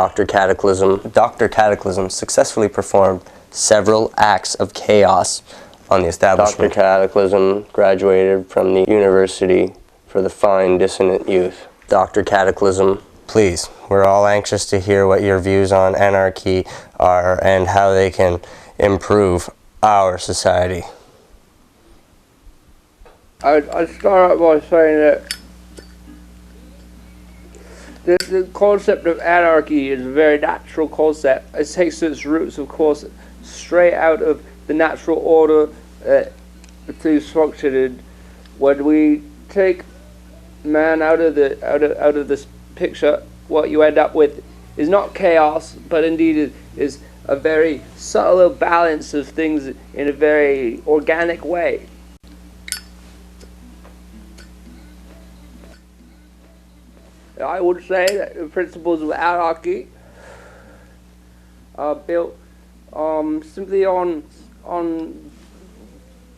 Dr. Cataclysm. Dr. Cataclysm successfully performed several acts of chaos on the establishment. Dr. Cataclysm graduated from the University for the Fine Dissonant Youth. Dr. Cataclysm, please, we're all anxious to hear what your views on anarchy are and how they can improve our society. I'd start out by saying that the concept of anarchy is a very natural concept. It takes its roots, of course, straight out of the natural order things functioned in. When we take man out of this picture, what you end up with is not chaos, but indeed is a very subtle balance of things in a very organic way. I would say that the principles of anarchy are built simply on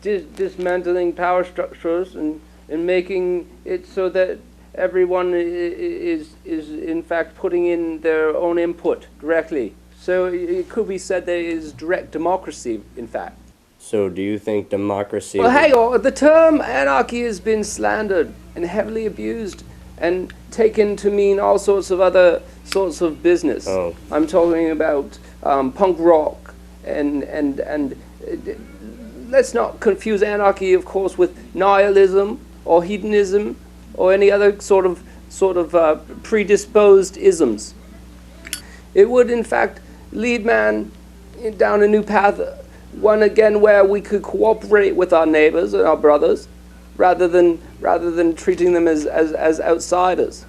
dismantling power structures and making it so that everyone is in fact putting in their own input directly. So it could be said that it is direct democracy, in fact. So do you think democracy... Well, hang on. The term anarchy has been slandered and heavily abused and taken to mean all sorts of other sorts of business. Oh. I'm talking about punk rock and let's not confuse anarchy, of course, with nihilism or hedonism or any other sort of predisposed isms. It would, in fact, lead man down a new path, one again where we could cooperate with our neighbors and our brothers, rather than treating them as outsiders.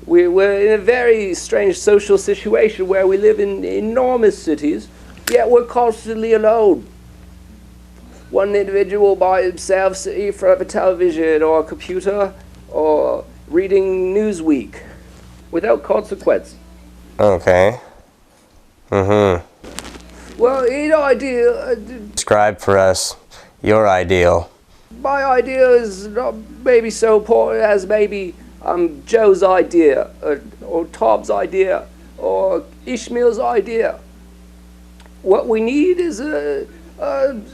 We're in a very strange social situation where we live in enormous cities, yet we're constantly alone. One individual by himself sitting in front of a television or a computer or reading Newsweek without consequence. Okay. Well, in ideal... Describe for us your ideal. My idea is not maybe so important as maybe Joe's idea, or Tom's idea, or Ishmael's idea. What we need is a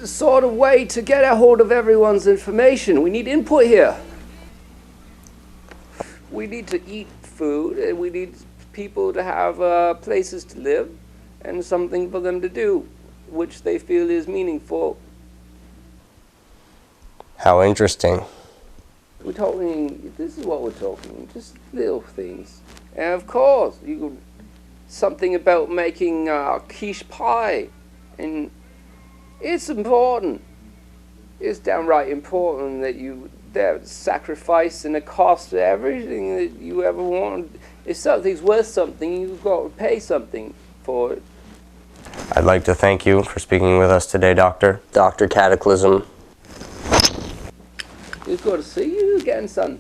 sort of way to get a hold of everyone's information. We need input here. We need to eat food, and we need people to have places to live and something for them to do, which they feel is meaningful. How interesting. We're talking, this is what we're talking, just little things. And of course, something about making quiche pie. And it's important. It's downright important that there's sacrifice and a cost to everything that you ever want. If something's worth something, you've got to pay something for it. I'd like to thank you for speaking with us today, Doctor. Dr. Cataclysm. It's good to see you again, son.